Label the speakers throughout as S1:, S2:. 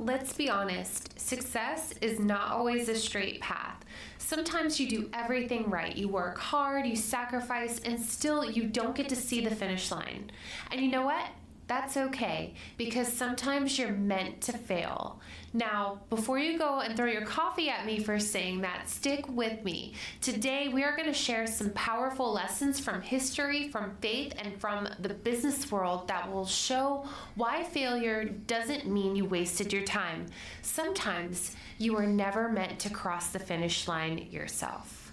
S1: Let's be honest, success is not always a straight path. Sometimes you do everything right. You work hard, you sacrifice, and still you don't get to see the finish line. And you know what? That's okay, because sometimes you're meant to fail. Now, before you go and throw your coffee at me for saying that, stick with me. Today, we are going to share some powerful lessons from history, from faith, and from the business world that will show why failure doesn't mean you wasted your time. Sometimes you were never meant to cross the finish line yourself.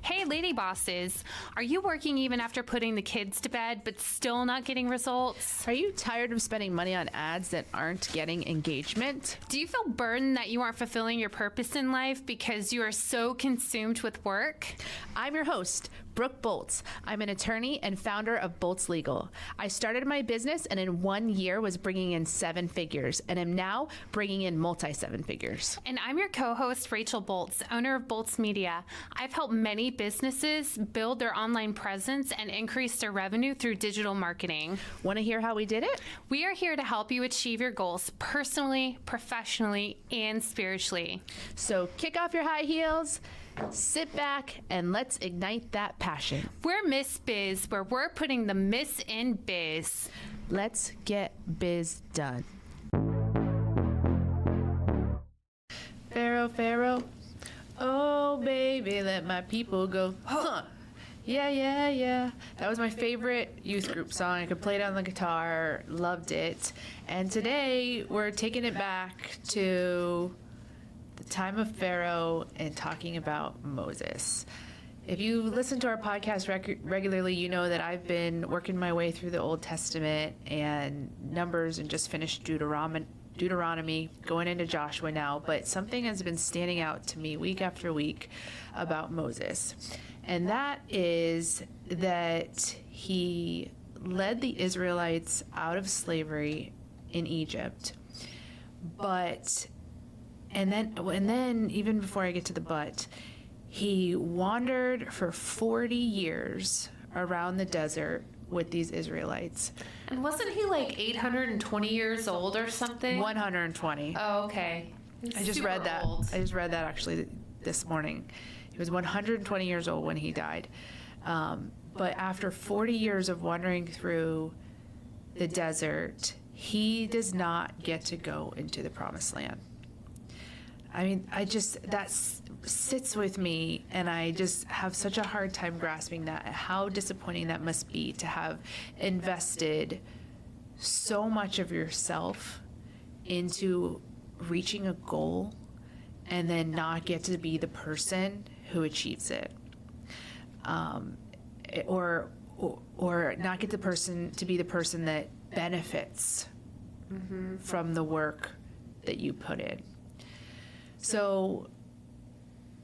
S1: Hey, lady bosses, are you working even after putting the kids to bed but still not getting results?
S2: Are you tired of spending money on ads that aren't getting engagement?
S1: Do you feel burdened that you aren't fulfilling your purpose in life because you are so consumed with work?
S2: I'm your host, Brooke Bolts. I'm an attorney and founder of Bolts Legal. I started my business and in 1 year was bringing in 7 figures and am now bringing in multi-7 figures.
S1: And I'm your co-host, Rachel Bolts, owner of Bolts Media. I've helped many businesses build their online presence and increase their revenue through digital marketing.
S2: Want to hear how we did it?
S1: We are here to help you achieve your goals personally, professionally, and spiritually.
S2: So kick off your high heels, sit back, and let's ignite that passion.
S1: We're Miss Biz, where we're putting the miss in biz.
S2: Let's get biz done. Pharaoh, Pharaoh, oh baby, let my people go. Huh. Yeah, yeah, yeah. That was my favorite youth group song. I could play it on the guitar, loved it. And today we're taking it back to the time of Pharaoh and talking about Moses. If you listen to our podcast regularly, you know that I've been working my way through the Old Testament and Numbers and just finished Deuteronomy, going into Joshua now, but something has been standing out to me week after week about Moses. And that is that he led the Israelites out of slavery in Egypt. And then even before I get to the but, he wandered for 40 years around the desert with these Israelites.
S1: And wasn't he like 820 years old or something?
S2: 120.
S1: Oh, okay.
S2: I just read that. I just read that actually this morning. He was 120 years old when he died. But after 40 years of wandering through the desert, he does not get to go into the promised land. I mean, that sits with me, and I just have such a hard time grasping that, how disappointing that must be to have invested so much of yourself into reaching a goal and then not get to be the person who achieves it. Or not get to be the person that benefits from the work that you put in. So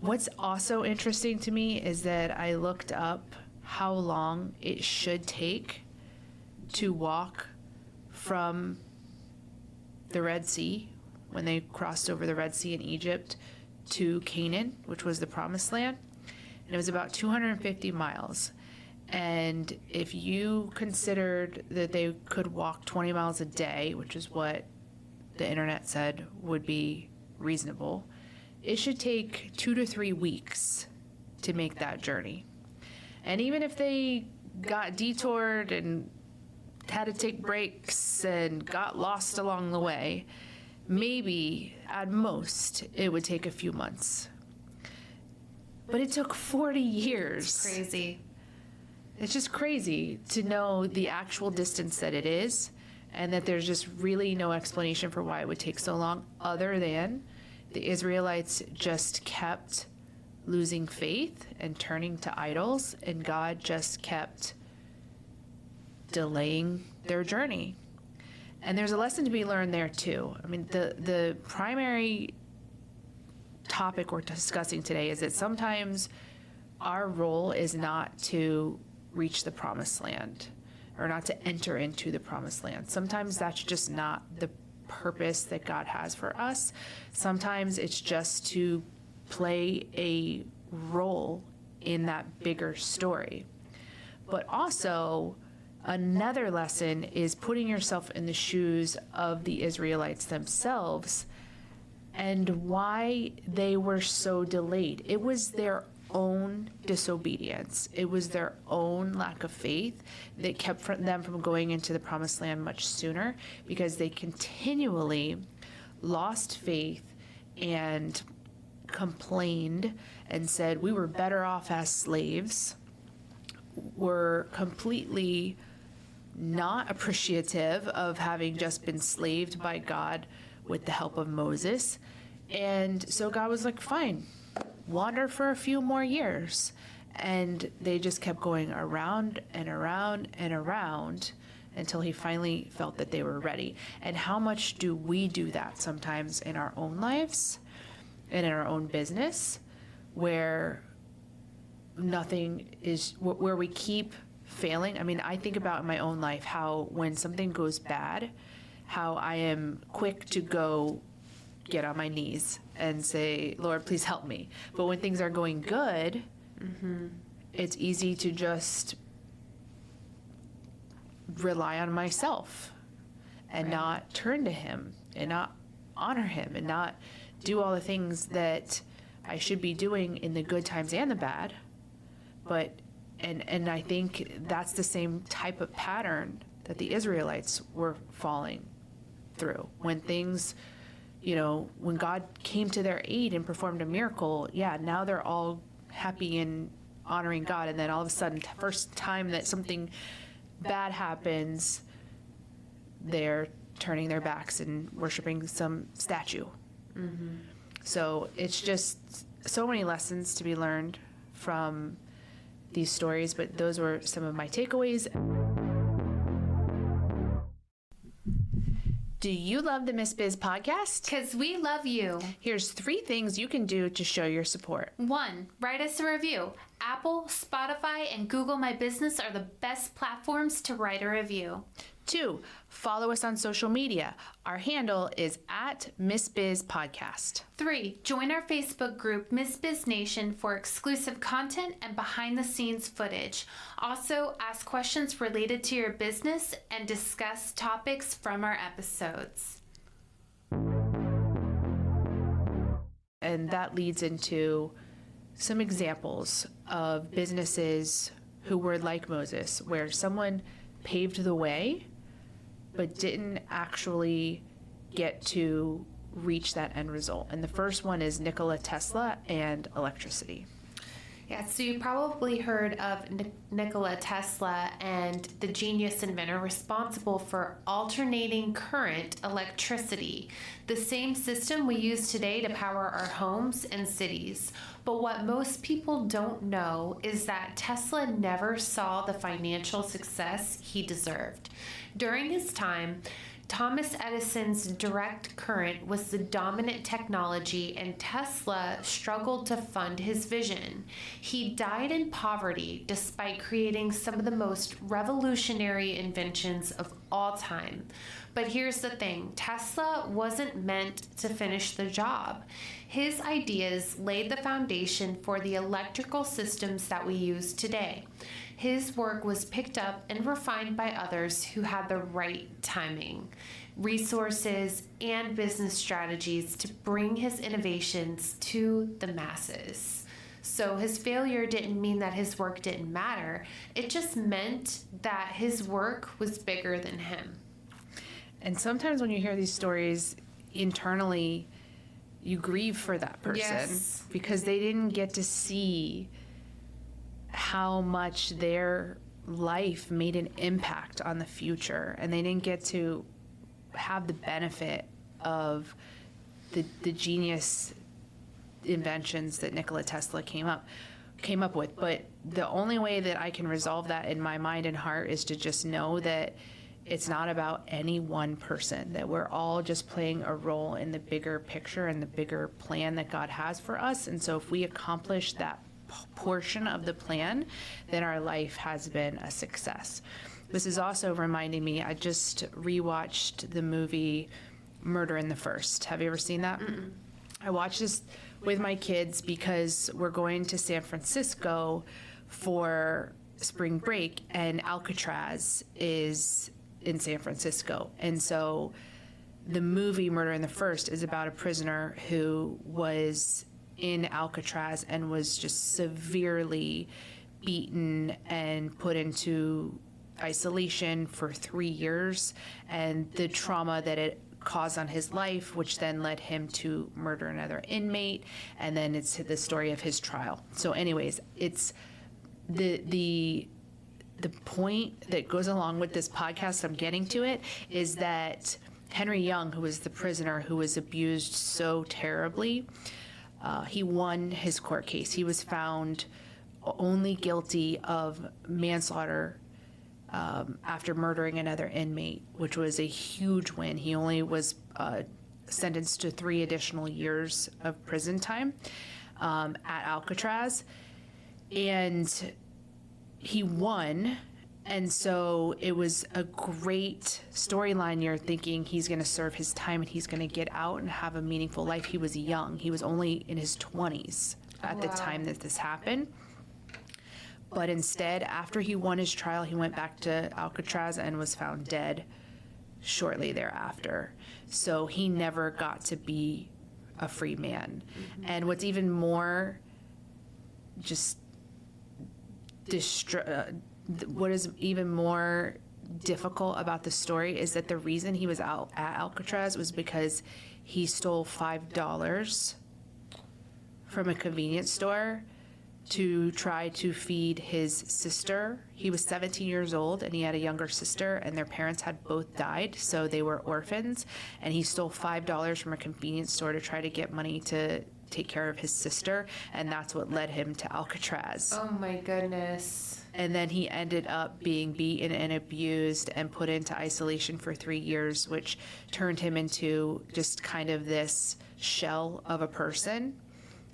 S2: what's also interesting to me is that I looked up how long it should take to walk from the Red Sea, when they crossed over the Red Sea in Egypt, to Canaan, which was the promised land. And it was about 250 miles. And if you considered that they could walk 20 miles a day, which is what the internet said would be reasonable, it should take 2 to 3 weeks to make that journey. And even if they got detoured and had to take breaks and got lost along the way, maybe at most it would take a few months. But it took 40 years.
S1: It's crazy.
S2: It's just crazy to know the actual distance that it is, and that there's just really no explanation for why it would take so long, other than the Israelites just kept losing faith and turning to idols, and God just kept delaying their journey. And there's a lesson to be learned there too. I mean, the primary topic we're discussing today is that sometimes our role is not to reach the promised land, or not to enter into the promised land. Sometimes that's just not the purpose that God has for us. Sometimes it's just to play a role in that bigger story. But also, another lesson is putting yourself in the shoes of the Israelites themselves and why they were so delayed. It was their own disobedience. It was their own lack of faith that kept them from going into the promised land much sooner, because they continually lost faith and complained and said we were better off as slaves, were completely not appreciative of having just been slaved by God with the help of Moses. And so God was like, fine, wander for a few more years. And they just kept going around and around and around until he finally felt that they were ready. And how much do we do that sometimes in our own lives and in our own business, where where we keep failing? I mean, I think about in my own life how when something goes bad, how I am quick to go get on my knees and say, Lord, please help me. But when things are going good, it's easy to just rely on myself and not turn to him and not honor him and not do all the things that I should be doing in the good times and the bad. But and I think that's the same type of pattern that the Israelites were falling through. When things, when God came to their aid and performed a miracle, now they're all happy and honoring God. And then all of a sudden, first time that something bad happens, they're turning their backs and worshiping some statue. So it's just so many lessons to be learned from these stories, but those were some of my takeaways. Do you love the Miss Biz podcast?
S1: Because we love you.
S2: Here's 3 things you can do to show your support.
S1: 1, write us a review. Apple, Spotify, and Google My Business are the best platforms to write a review.
S2: 2, follow us on social media. Our handle is @MissBizPodcast.
S1: 3, join our Facebook group, Miss Biz Nation, for exclusive content and behind-the-scenes footage. Also, ask questions related to your business and discuss topics from our episodes.
S2: And that leads into some examples of businesses who were like Moses, where someone paved the way but didn't actually get to reach that end result. And the first one is Nikola Tesla and electricity.
S1: Yeah, so you probably heard of Nikola Tesla and the genius inventor responsible for alternating current electricity, the same system we use today to power our homes and cities. But what most people don't know is that Tesla never saw the financial success he deserved. During his time, Thomas Edison's direct current was the dominant technology, and Tesla struggled to fund his vision. He died in poverty despite creating some of the most revolutionary inventions of all time. But here's the thing, Tesla wasn't meant to finish the job. His ideas laid the foundation for the electrical systems that we use today. His work was picked up and refined by others who had the right timing, resources, and business strategies to bring his innovations to the masses. So his failure didn't mean that his work didn't matter. It just meant that his work was bigger than him.
S2: And sometimes when you hear these stories internally, you grieve for that person because they didn't get to see how much their life made an impact on the future, and they didn't get to have the benefit of the genius inventions that Nikola Tesla came up with. But the only way that I can resolve that in my mind and heart is to just know that it's not about any one person, that we're all just playing a role in the bigger picture and the bigger plan that God has for us. And so if we accomplish that portion of the plan, then our life has been a success. This is also reminding me, I just rewatched the movie Murder in the First. Have you ever seen that?
S1: Mm-mm.
S2: I watched this with my kids because we're going to San Francisco for spring break, and Alcatraz is in San Francisco. And so the movie Murder in the First is about a prisoner who was in Alcatraz and was just severely beaten and put into isolation for 3 years, and the trauma that it caused on his life, which then led him to murder another inmate, and then it's the story of his trial. So anyways, it's the point that goes along with this podcast, I'm getting to it, is that Henry Young, who was the prisoner who was abused so terribly, he won his court case. He was found only guilty of manslaughter after murdering another inmate, which was a huge win. He only was sentenced to 3 additional years of prison time at Alcatraz, and he won. And so it was a great storyline. You're thinking he's going to serve his time and he's going to get out and have a meaningful life. He was young. He was only in his 20s at the time that this happened. But instead, after he won his trial, he went back to Alcatraz and was found dead shortly thereafter. So he never got to be a free man. Mm-hmm. And what's even more what is even more difficult about the story is that the reason he was out at Alcatraz was because he stole $5 from a convenience store to try to feed his sister. He was 17 years old and he had a younger sister, and their parents had both died, so they were orphans, and he stole $5 from a convenience store to try to get money to take care of his sister, and that's what led him to Alcatraz.
S1: Oh my goodness.
S2: And then he ended up being beaten and abused and put into isolation for 3 years, which turned him into just kind of this shell of a person.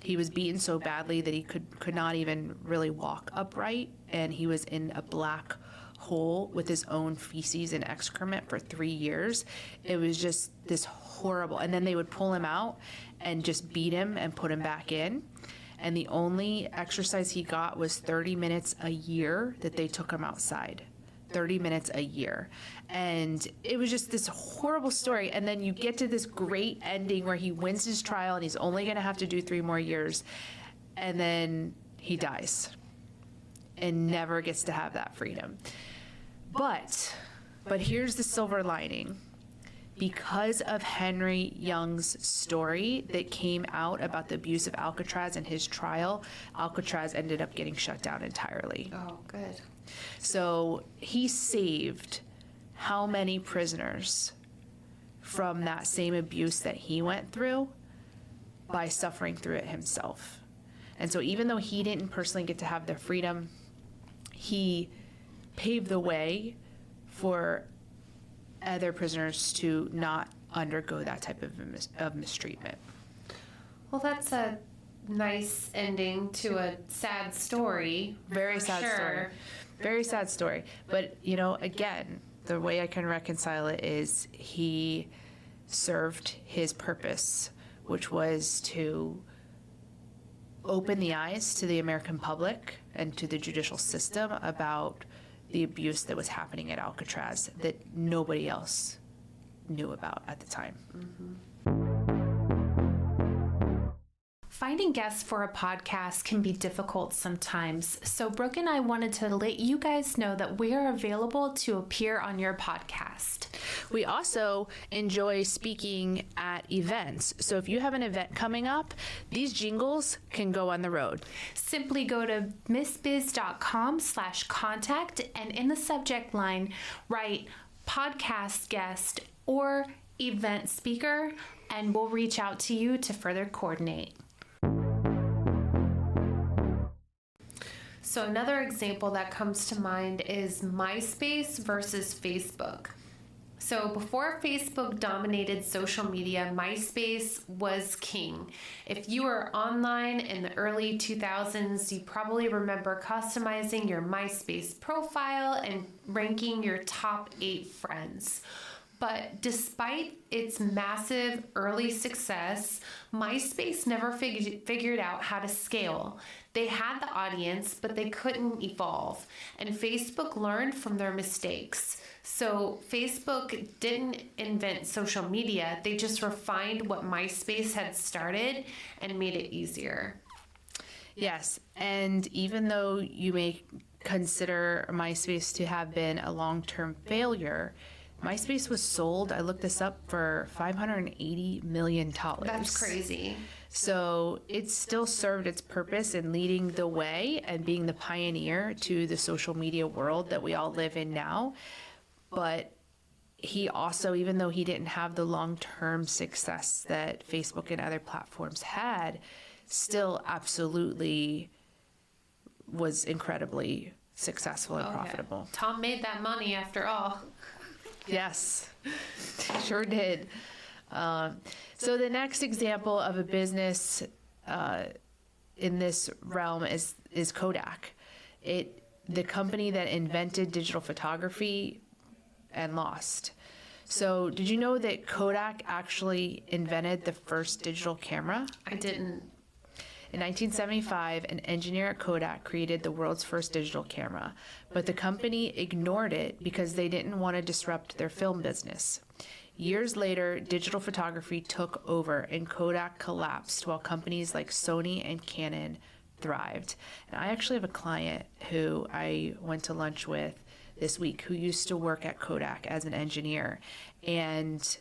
S2: He was beaten so badly that he could not even really walk upright, and he was in a black hole with his own feces and excrement for 3 years. It was just this horrible. And then they would pull him out and just beat him and put him back in. And the only exercise he got was 30 minutes a year that they took him outside. 30 minutes a year. And it was just this horrible story. And then you get to this great ending where he wins his trial and he's only going to have to do 3 more years. And then he dies and never gets to have that freedom. But here's the silver lining. Because of Henry Young's story that came out about the abuse of Alcatraz and his trial, Alcatraz ended up getting shut down entirely.
S1: Oh, good.
S2: So he saved how many prisoners from that same abuse that he went through by suffering through it himself. And so even though he didn't personally get to have their freedom, he paved the way for other prisoners to not undergo that type of mistreatment.
S1: Well, that's a nice ending to a sad story.
S2: Very sad story. Very sad story. But, again, the way I can reconcile it is he served his purpose, which was to open the eyes to the American public and to the judicial system about the abuse that was happening at Alcatraz that nobody else knew about at the time.
S1: Mm-hmm. Finding guests for a podcast can be difficult sometimes, so Brooke and I wanted to let you guys know that we are available to appear on your podcast.
S2: We also enjoy speaking at events, so if you have an event coming up, these jingles can go on the road.
S1: Simply go to missbiz.com/contact and in the subject line write podcast guest or event speaker, and we'll reach out to you to further coordinate. So another example that comes to mind is MySpace versus Facebook. So before Facebook dominated social media, MySpace was king. If you were online in the early 2000s, you probably remember customizing your MySpace profile and ranking your top 8 friends. But despite its massive early success, MySpace never figured out how to scale. They had the audience, but they couldn't evolve. And Facebook learned from their mistakes. So Facebook didn't invent social media. They just refined what MySpace had started and made it easier.
S2: Yes, and even though you may consider MySpace to have been a long-term failure, MySpace was sold, I looked this up, for $580 million.
S1: That's crazy.
S2: So it still served its purpose in leading the way and being the pioneer to the social media world that we all live in now. But he also, even though he didn't have the long-term success that Facebook and other platforms had, still absolutely was incredibly successful and profitable.
S1: Tom made that money after all.
S2: Yes, sure did. So the next example of a business in this realm is Kodak. The company that invented digital photography and lost. So did you know that Kodak actually invented the first digital camera?
S1: I didn't.
S2: In 1975, an engineer at Kodak created the world's first digital camera, but the company ignored it because they didn't want to disrupt their film business. Years later, digital photography took over and Kodak collapsed while companies like Sony and Canon thrived. And I actually have a client who I went to lunch with this week who used to work at Kodak as an engineer, and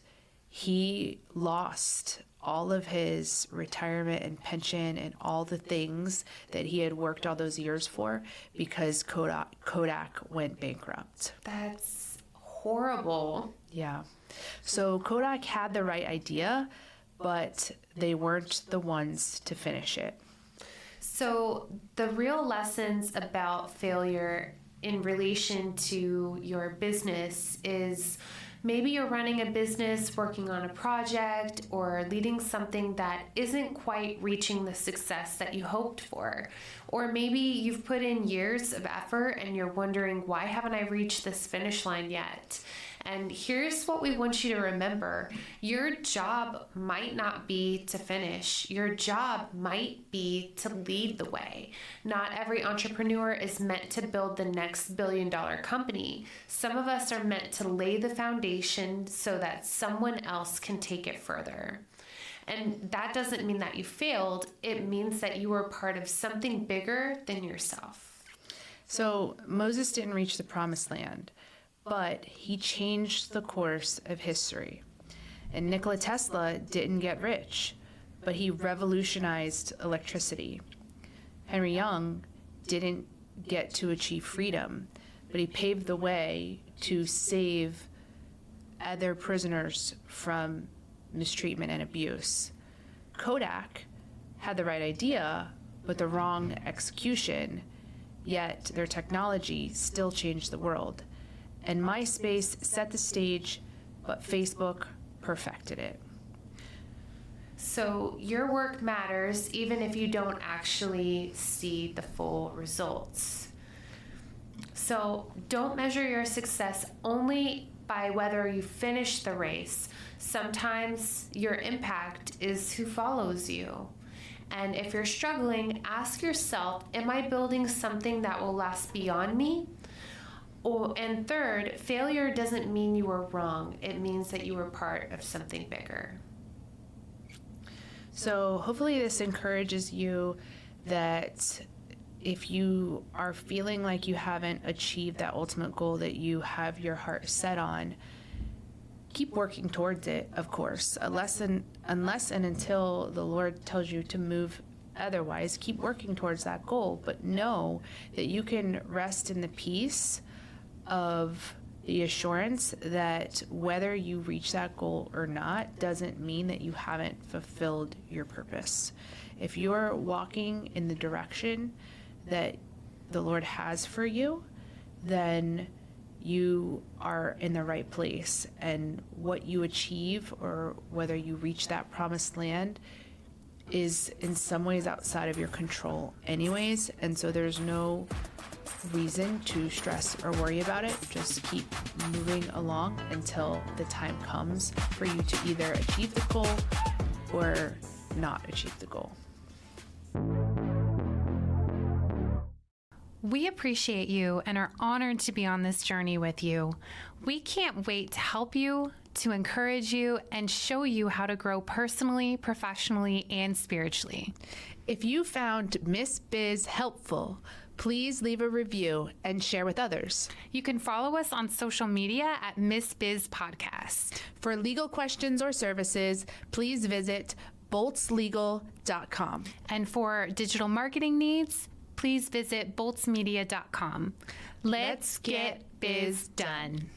S2: he lost all of his retirement and pension and all the things that he had worked all those years for because Kodak went bankrupt.
S1: That's horrible.
S2: Yeah. So Kodak had the right idea, but they weren't the ones to finish it.
S1: So the real lessons about failure in relation to your business is maybe you're running a business, working on a project, or leading something that isn't quite reaching the success that you hoped for. Or maybe you've put in years of effort and you're wondering, why haven't I reached this finish line yet? And here's what we want you to remember. Your job might not be to finish. Your job might be to lead the way. Not every entrepreneur is meant to build the next billion-dollar company. Some of us are meant to lay the foundation so that someone else can take it further. And that doesn't mean that you failed. It means that you were part of something bigger than yourself.
S2: So Moses didn't reach the promised land, but he changed the course of history. And Nikola Tesla didn't get rich, but he revolutionized electricity. Henry Young didn't get to achieve freedom, but he paved the way to save other prisoners from mistreatment and abuse. Kodak had the right idea, but the wrong execution, yet their technology still changed the world. And MySpace set the stage, but Facebook perfected it.
S1: So your work matters even if you don't actually see the full results. So don't measure your success only by whether you finish the race. Sometimes your impact is who follows you. And if you're struggling, ask yourself, am I building something that will last beyond me? And third, failure doesn't mean you were wrong. It means that you were part of something bigger.
S2: So hopefully this encourages you that if you are feeling like you haven't achieved that ultimate goal that you have your heart set on, keep working towards it, of course. Unless and until the Lord tells you to move otherwise, keep working towards that goal. But know that you can rest in the peace of the assurance that whether you reach that goal or not doesn't mean that you haven't fulfilled your purpose. If you're walking in the direction that the Lord has for you, then you are in the right place. And what you achieve or whether you reach that promised land is in some ways outside of your control anyways. And so there's no reason to stress or worry about it. Just keep moving along until the time comes for you to either achieve the goal or not achieve the goal.
S3: We appreciate you and are honored to be on this journey with you. We can't wait to help you, to encourage you, and show you how to grow personally, professionally, and spiritually.
S2: If you found Miss Biz helpful, please leave a review and share with others.
S3: You can follow us on social media at Miss Biz Podcast.
S2: For legal questions or services, please visit boltslegal.com.
S3: And for digital marketing needs, please visit boltsmedia.com. Let's get biz done.